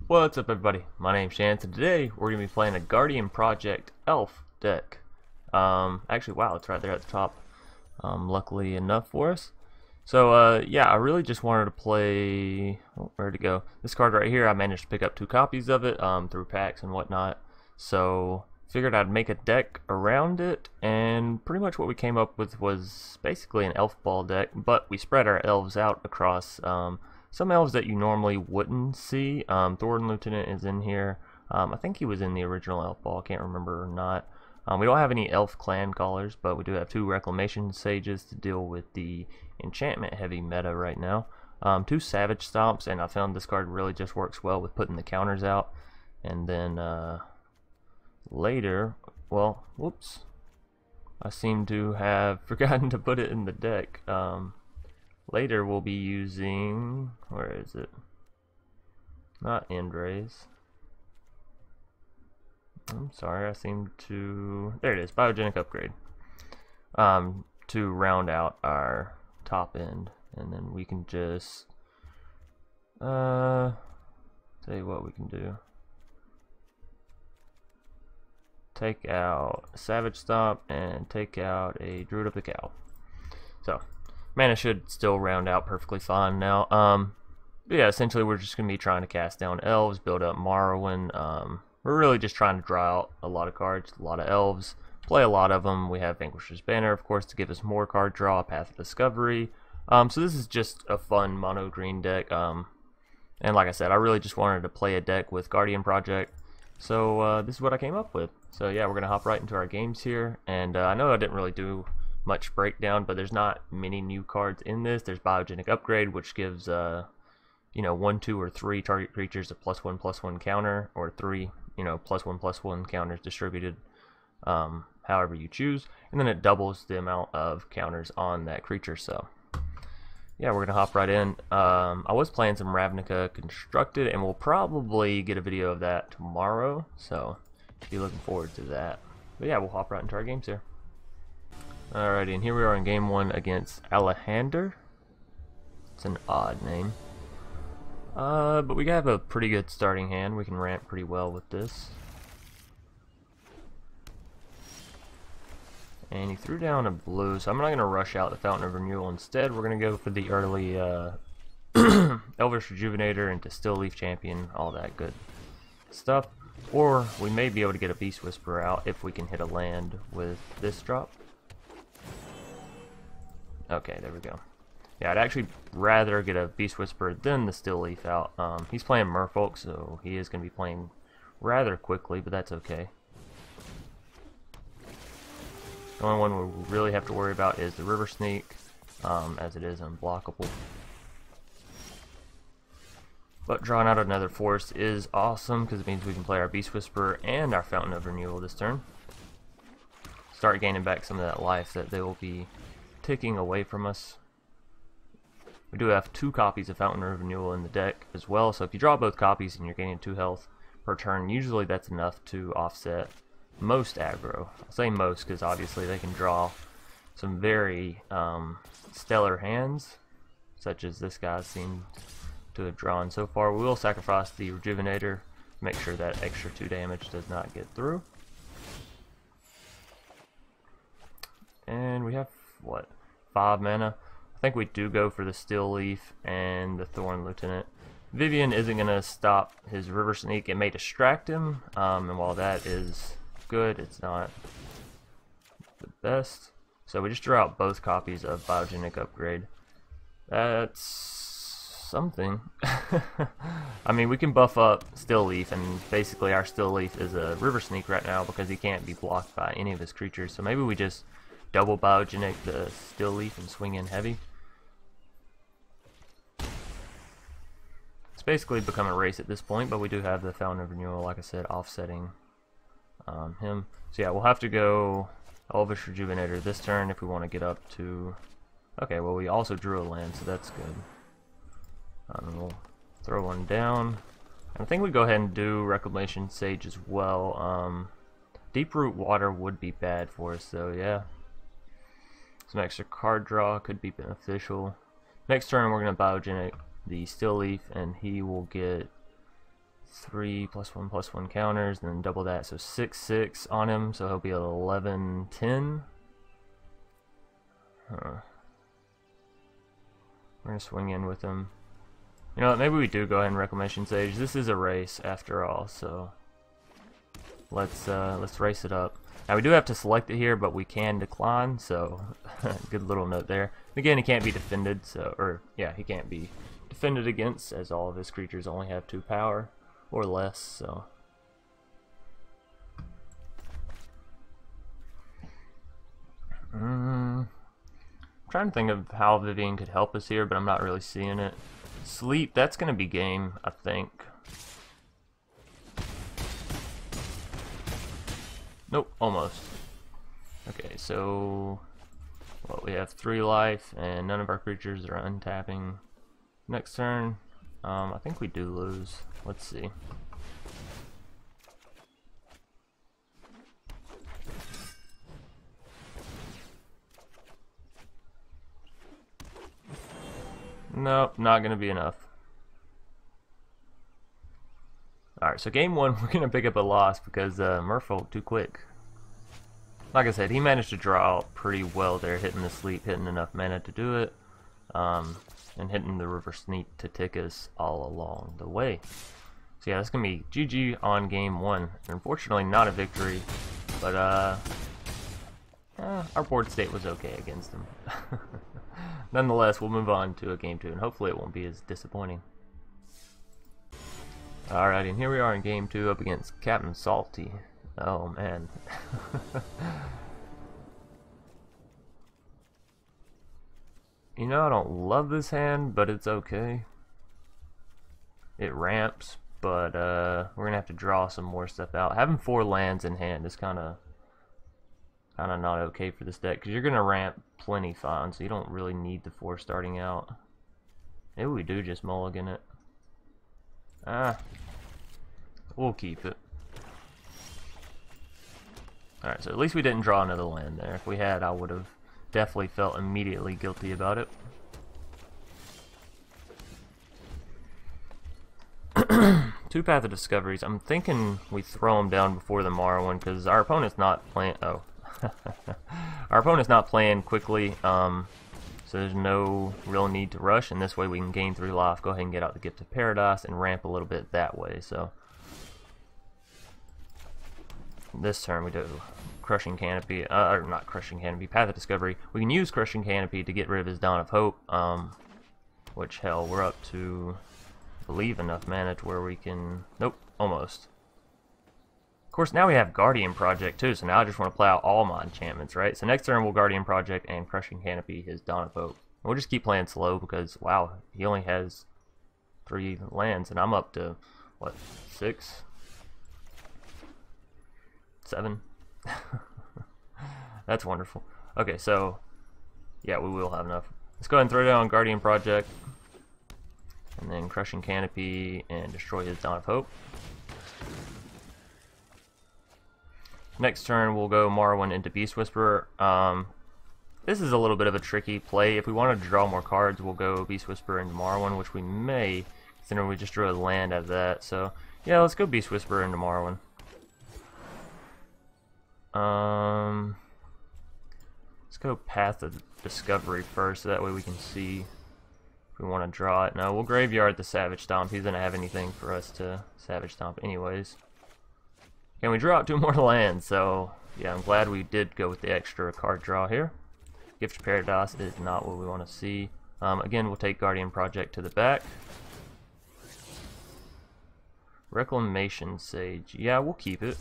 What's up, everybody? My name's Chance, and today we're going to be playing a Guardian Project Elf deck. Actually, wow, it's right there at the top. Luckily enough for us. So, yeah, I really just wanted to play... Oh, where'd it go? This card right here, I managed to pick up 2 copies of it through packs and whatnot. So, figured I'd make a deck around it, and pretty much what we came up with was basically an elf ball deck, but we spread our elves out across... some elves that you normally wouldn't see. Thorn Lieutenant is in here. I think he was in the original elf ball. I can't remember or not. We don't have any elf clan callers, but we do have 2 Reclamation Sages to deal with the enchantment heavy meta right now. 2 Savage Stomps, and I found this card really just works well with putting the counters out. And then later, well, whoops, I seem to have forgotten to put it in the deck. Later we'll be using, where is it? Not End Rays. I'm sorry, I seem to, there it is, Biogenic Upgrade. To round out our top end, and then we can just, tell you what we can do. Take out Savage Stomp and take out a Druid of the Cowl. So, mana should still round out perfectly fine now. But yeah, essentially we're just going to be trying to cast down elves, build up Marwyn. We're really just trying to draw out a lot of cards, a lot of elves, play a lot of them. We have Vanquisher's Banner, of course, to give us more card draw, Path of Discovery. So this is just a fun mono green deck. And like I said, I really just wanted to play a deck with Guardian Project. So this is what I came up with. So yeah, we're going to hop right into our games here. And I know I didn't really do much breakdown, but there's not many new cards in this. There's Biogenic Upgrade, which gives you know, 1, 2, or 3 target creatures a +1/+1 counter, or 3, you know, +1/+1 counters distributed however you choose, and then it doubles the amount of counters on that creature. So yeah, we're gonna hop right in. I was playing some Ravnica Constructed, and we'll probably get a video of that tomorrow, so be looking forward to that. But yeah, we'll hop right into our games here. Alrighty, and here we are in game 1 against Alejandro. It's an odd name. But we have a pretty good starting hand. We can ramp pretty well with this. And he threw down a blue, so I'm not going to rush out the Fountain of Renewal. Instead, we're going to go for the early Elvish Rejuvenator into Still Leaf Champion, all that good stuff. Or we may be able to get a Beast Whisperer out if we can hit a land with this drop. Okay, there we go. Yeah, I'd actually rather get a Beast Whisperer than the Still Leaf out. He's playing Merfolk, so he is going to be playing rather quickly, but that's okay. The only one we really have to worry about is the River Sneak, as it is unblockable. But drawing out another forest is awesome, because it means we can play our Beast Whisperer and our Fountain of Renewal this turn. Start gaining back some of that life that they will be taking away from us. We do have 2 copies of Fountain of Renewal in the deck as well, so if you draw both copies and you're gaining 2 health per turn, usually that's enough to offset most aggro. I'll say most because obviously they can draw some very stellar hands, such as this guy seemed to have drawn so far. We will sacrifice the Rejuvenator, make sure that extra 2 damage does not get through. And we have, what, 5 mana? I think we do go for the Still Leaf and the Thorn Lieutenant. Vivien isn't going to stop his River Sneak. It may distract him, and while that is good, it's not the best. So we just drew out both copies of Biogenic Upgrade. That's something. I mean, we can buff up Still Leaf, and basically our Still Leaf is a River Sneak right now because he can't be blocked by any of his creatures. So maybe we just double Biogenic the Still Leaf and swing in heavy. It's basically become a race at this point, but we do have the Fountain of Renewal, like I said, offsetting him. So yeah, we'll have to go Elvish Rejuvenator this turn if we want to get up to... Okay, well, we also drew a land, so that's good. We'll throw one down. And I think we go ahead and do Reclamation Sage as well. Deep Root Water would be bad for us, though, yeah. Some extra card draw could be beneficial. Next turn, we're going to Biogenic the Still Leaf, and he will get 3+1/+1 counters, and then double that, so 6/6 on him, so he'll be 11/10. We're gonna swing in with him. You know what, maybe we do go ahead and Reclamation Sage. This is a race after all, so let's race it up. Now we do have to select it here, but we can decline, so good little note there. Again, he can't be defended, so, or yeah, he can't be defended against, as all of his creatures only have 2 power or less, so. I'm trying to think of how Vivien could help us here, but I'm not really seeing it. Sleep, that's going to be game, I think. Nope, almost. Okay, so well, we have 3 life, and none of our creatures are untapping. Next turn, I think we do lose. Let's see. Nope, not going to be enough. Alright, so game 1, we're going to pick up a loss because Merfolk too quick. Like I said, he managed to draw out pretty well there, hitting the sleep, hitting enough mana to do it, and hitting the River Sneak to tick us all along the way. So yeah, that's going to be GG on game 1. Unfortunately, not a victory, but our board state was okay against him. Nonetheless, we'll move on to a game 2, and hopefully it won't be as disappointing. Alright, and here we are in game 2 up against Captain Salty. Oh man. You know, I don't love this hand, but it's okay. It ramps, but we're gonna have to draw some more stuff out. Having 4 lands in hand is kinda not okay for this deck, because you're gonna ramp plenty fine, so you don't really need the 4 starting out. Maybe we do just mulligan it. We'll keep it. Alright, so at least we didn't draw another land there. If we had, I would have definitely felt immediately guilty about it. 2 Path of Discoveries. I'm thinking we throw them down before the Marwyn, because our opponent's not playing... Oh. Our opponent's not playing quickly, so there's no real need to rush, and this way we can gain 3 life, go ahead and get out the Gift of Paradise, and ramp a little bit that way, so... This turn we do Crushing Canopy, or not Crushing Canopy, Path of Discovery. We can use Crushing Canopy to get rid of his Dawn of Hope, which, hell, we're up to, I believe, enough mana to where we can... Nope, almost. Of course, now we have Guardian Project, too, so now I just want to play out all my enchantments, right? So next turn we'll Guardian Project and Crushing Canopy his Dawn of Hope. We'll just keep playing slow because, wow, he only has 3 lands, and I'm up to, what, 6? 7? That's wonderful. Okay, so yeah, we will have enough. Let's go ahead and throw down Guardian Project, and then Crushing Canopy and destroy his Dawn of Hope. Next turn we'll go Marwyn into Beast Whisperer. This is a little bit of a tricky play. If we want to draw more cards, we'll go Beast Whisperer into Marwyn, which we may, considering we just drew a land out of that. So yeah, let's go Beast Whisperer into Marwyn. Let's go Path of Discovery first, so that way we can see if we want to draw it. No, we'll Graveyard the Savage Stomp. He doesn't have anything for us to Savage Stomp anyways. And we draw out 2 more lands, so yeah, I'm glad we did go with the extra card draw here. Gift of Paradise is not what we want to see. Again, we'll take Guardian Project to the back. Reclamation Sage. Yeah, we'll keep it.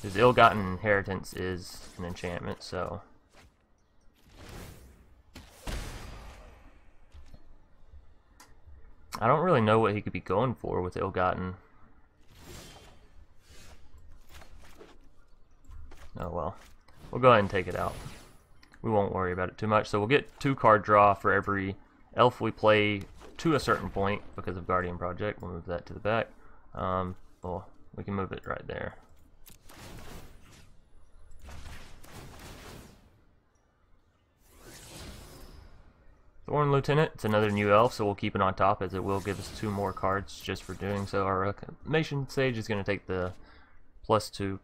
His Ill-Gotten Inheritance is an enchantment, so... I don't really know what he could be going for with Ill-Gotten. Oh well. We'll go ahead and take it out. We won't worry about it too much. So we'll get 2 card draw for every elf we play to a certain point because of Guardian Project. We'll move that to the back. Well, we can move it right there. Thorn Lieutenant, it's another new elf, so we'll keep it on top as it will give us 2 more cards just for doing so. Our Reclamation Sage is going to take the +2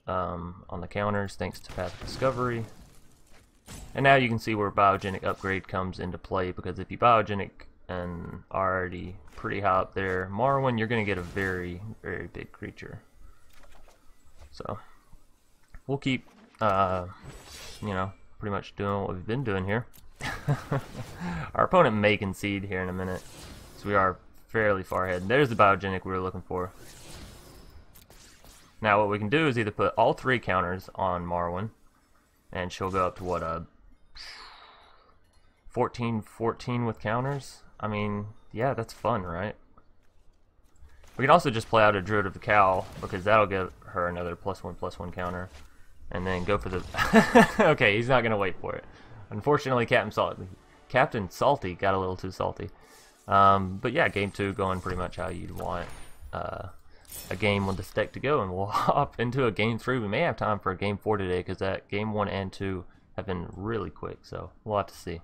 on the counters thanks to Path of Discovery. And now you can see where Biogenic Upgrade comes into play, because if you Biogenic and already pretty high up there, Marwyn, you're going to get a very, very big creature. So we'll keep, you know, pretty much doing what we've been doing here. Our opponent may concede here in a minute, so we are fairly far ahead. There's the Biogenic we were looking for. Now what we can do is either put all 3 counters on Marwyn, and she'll go up to what, 14-14 with counters? I mean, yeah, that's fun, right? We can also just play out a Druid of the Cowl, because that'll give her another +1/+1 counter. And then go for the... Okay, he's not going to wait for it. Unfortunately, Captain Salty got a little too salty. But yeah, game 2 going pretty much how you'd want a game with this deck to go. And we'll hop into a game 3. We may have time for a game 4 today, because that game 1 and 2 have been really quick. So we'll have to see.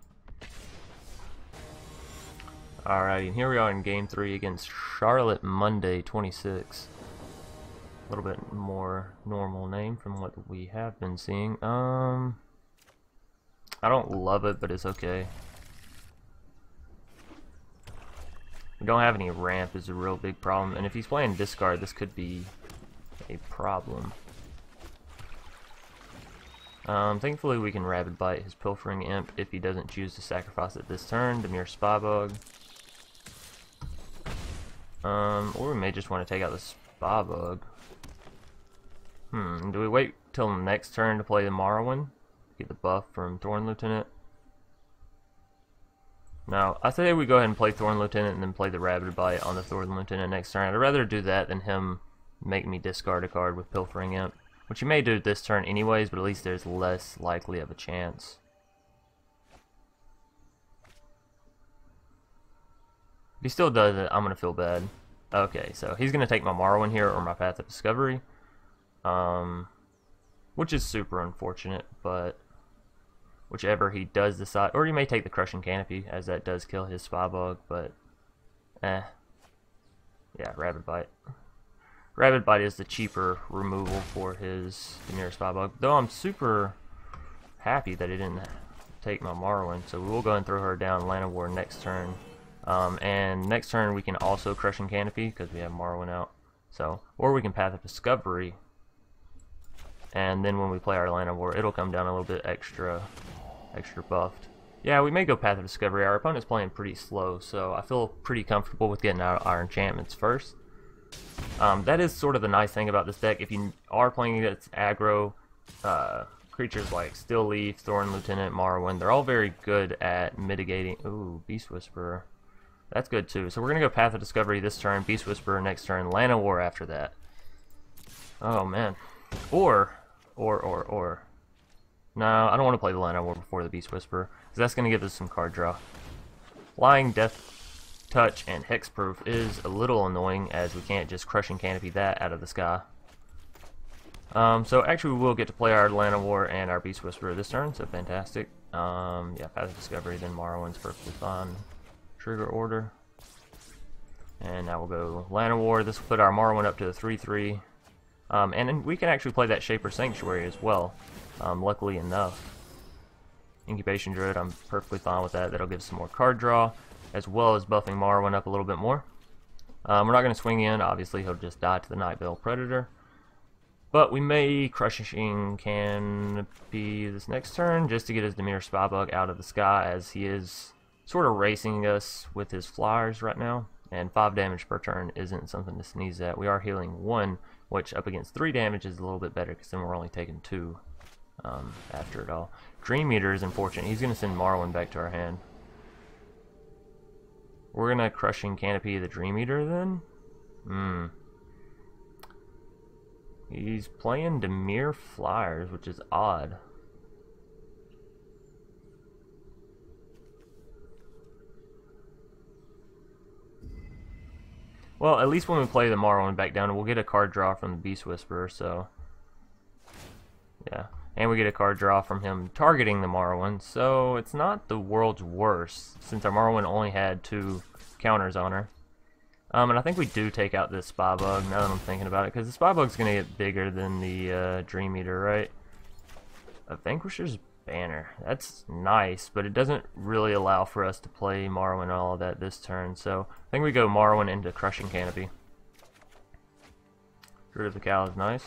Alrighty, and here we are in game 3 against Charlotte Monday 26. A little bit more normal name from what we have been seeing. I don't love it, but it's okay. We don't have any ramp is a real big problem, and if he's playing discard, this could be a problem. Thankfully we can Rabid Bite his Pilfering Imp if he doesn't choose to sacrifice it this turn. Dimir Spybug. Or we may just want to take out the Spybug. Do we wait till the next turn to play the Marwyn? Get the buff from Thorn Lieutenant? No, I say we go ahead and play Thorn Lieutenant and then play the Rabid Bite on the Thorn Lieutenant next turn. I'd rather do that than him make me discard a card with Pilfering Imp, which he may do this turn anyways, but at least there's less likely of a chance. If he still does it, I'm going to feel bad. Okay, so he's going to take my Marwyn here or my Path of Discovery. Which is super unfortunate, but whichever he does decide, or he may take the Crushing Canopy, as that does kill his Spybug, but yeah, Rabid Bite. Rabid Bite is the cheaper removal for his Dimir Spybug, though I'm super happy that he didn't take my Marwyn, so we will go and throw her down Llanowar next turn. And next turn we can also Crushing Canopy, because we have Marwyn out, so, or we can Path of Discovery. And then when we play our Llanowar, it'll come down a little bit extra buffed. Yeah, we may go Path of Discovery. Our opponent's playing pretty slow, so I feel pretty comfortable with getting out our enchantments first. That is sort of the nice thing about this deck. If you are playing against aggro creatures like Steel Leaf, Thorn Lieutenant, Marwyn, they're all very good at mitigating. Ooh, Beast Whisperer. That's good too. So we're going to go Path of Discovery this turn, Beast Whisperer next turn, Llanowar after that. Oh man. Or. No, I don't want to play the Llanowar before the Beast Whisperer, because that's going to give us some card draw. Flying, Death Touch, and Hexproof is a little annoying, as we can't just Crushing Canopy that out of the sky. So actually we will get to play our Llanowar and our Beast Whisperer this turn, so fantastic. Yeah, Path of Discovery, then Marwyn's perfectly fine. Trigger order. And now we'll go Llanowar. This will put our Marwyn up to the 3/3. And then we can actually play that Shaper Sanctuary as well, luckily enough. Incubation Druid, I'm perfectly fine with that. That'll give us some more card draw, as well as buffing Marwyn up a little bit more. We're not going to swing in. Obviously, he'll just die to the Nightveil Predator. But we may Crushing Canopy this next turn, just to get his Dimir Spybug out of the sky, as he is sort of racing us with his flyers right now. And 5 damage per turn isn't something to sneeze at. We are healing 1, which up against 3 damage is a little bit better, because then we're only taking 2 after it all. Dream Eater is unfortunate. He's going to send Marwyn back to our hand. We're going to Crushing Canopy the Dream Eater then? He's playing Dimir Flyers, which is odd. Well, at least when we play the Marwyn back down, we'll get a card draw from the Beast Whisperer, so yeah. and we get a card draw from him targeting the Marwyn, so it's not the world's worst, since our Marwyn only had 2 counters on her. And I think we do take out this Spy Bug, now that I'm thinking about it, because the Spy Bug's going to get bigger than the Dream Eater, right? A Vanquisher's Banner. That's nice, but it doesn't really allow for us to play Marwyn and all of that this turn, so I think we go Marwyn into Crushing Canopy. Druid of the Cowl is nice.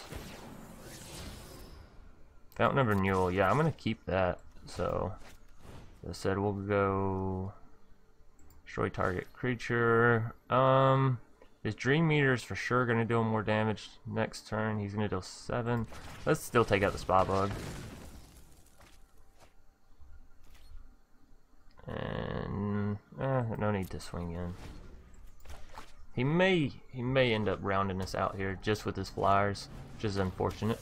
Fountain of Renewal, yeah, I'm going to keep that, so as I said, we'll go destroy target creature. His Dream Eater is for sure going to deal more damage next turn. He's going to deal 7. Let's still take out the Spy Bug. And no need to swing in. He may end up rounding us out here just with his flyers, which is unfortunate.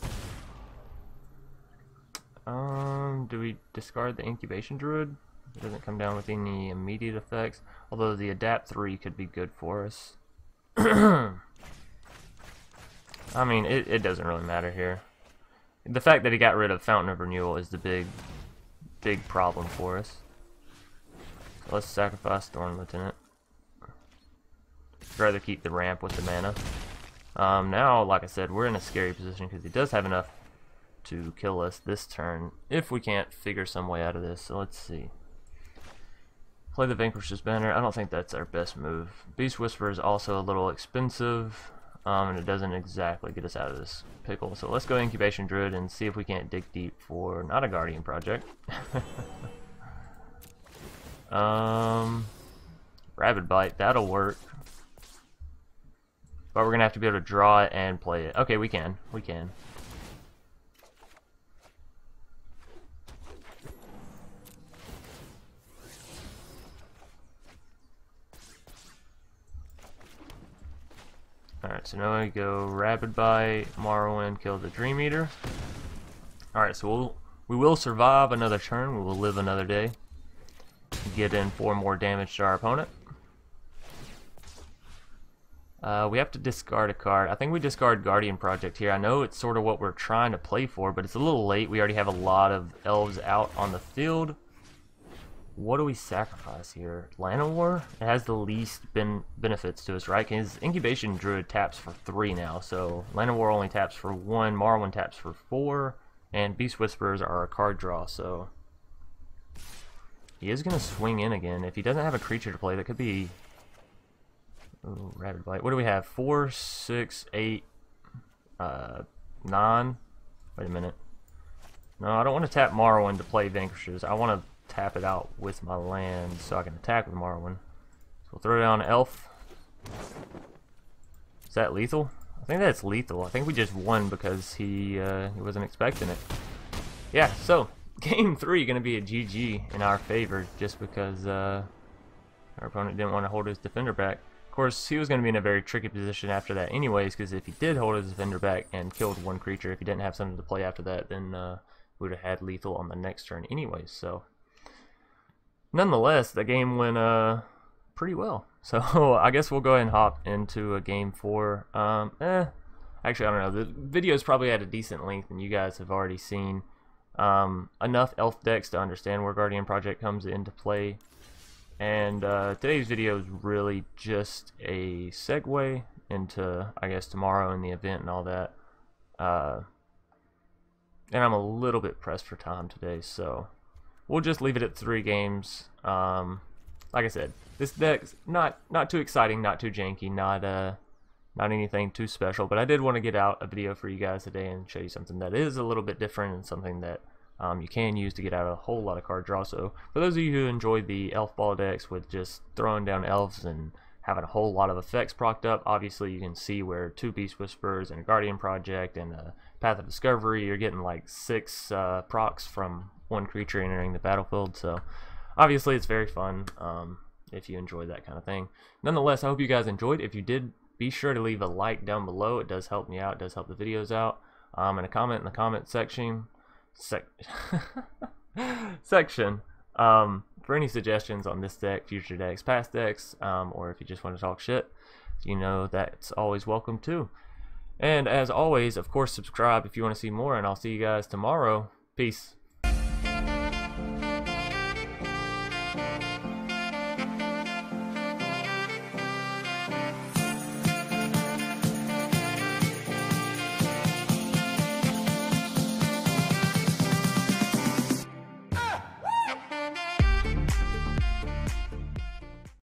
Do we discard the Incubation Druid? It doesn't come down with any immediate effects, although the Adapt 3 could be good for us. I mean, it doesn't really matter here. The fact that he got rid of Fountain of Renewal is the big problem for us. So let's sacrifice Thorn Lieutenant. I'd rather keep the ramp with the mana. Now, like I said, we're in a scary position because he does have enough to kill us this turn if we can't figure some way out of this. So let's see. Play the Vanquisher's Banner. I don't think that's our best move. Beast Whisperer is also a little expensive, and it doesn't exactly get us out of this pickle. So let's go Incubation Druid and see if we can't dig deep for not a Guardian project. Rabid Bite, that'll work. But we're gonna have to be able to draw it and play it. Okay, we can. Alright, so now we go Rabid Bite, Marwyn, kill the Dream Eater. Alright, so we will survive another turn, we will live another day. Get in 4 more damage to our opponent. We have to discard a card. I think we discard Guardian Project here. I know it's sort of what we're trying to play for, but it's a little late. We already have a lot of elves out on the field. What do we sacrifice here? Llanowar? It has the least benefits to us, right? Because Incubation Druid taps for 3 now, so Llanowar only taps for 1, Marwyn taps for 4, and Beast Whisperers are a card draw, so he is going to swing in again. If he doesn't have a creature to play, that could be... Ooh, Rabid Bite. What do we have? 4, 6, 8, 9? Wait a minute. No, I don't want to tap Marwyn to play Vanquishers. I want to tap it out with my land so I can attack with Marwyn. So we'll throw down Elf. Is that lethal? I think that's lethal. I think we just won because he wasn't expecting it. Yeah, so game 3 going to be a GG in our favor just because our opponent didn't want to hold his defender back. Of course, he was going to be in a very tricky position after that anyways, because if he did hold his defender back and killed 1 creature, if he didn't have something to play after that, then we would have had lethal on the next turn anyways. So nonetheless, the game went pretty well. So I guess we'll go ahead and hop into a game 4. Actually, I don't know. The video's probably at a decent length, and you guys have already seen enough elf decks to understand where Guardian Project comes into play. And today's video is really just a segue into, I guess, tomorrow and the event and all that. And I'm a little bit pressed for time today, so we'll just leave it at 3 games. Like I said, this deck's not too exciting, not too janky, not anything too special, but I did want to get out a video for you guys today and show you something that is a little bit different and something that you can use to get out a whole lot of card draw. So for those of you who enjoy the elf ball decks with just throwing down elves and having a whole lot of effects procced up, obviously you can see where 2 Beast Whisperers and a Guardian Project and a Path of Discovery, you're getting like 6 procs from 1 creature entering the battlefield. So obviously it's very fun if you enjoy that kind of thing. Nonetheless, I hope you guys enjoyed. If you did, be sure to leave a like down below. It does help me out, it does help the videos out. And a comment in the comment section for any suggestions on this deck, future decks, past decks, or if you just want to talk shit, you know that's always welcome too. And as always, of course, subscribe if you want to see more, and I'll see you guys tomorrow. Peace.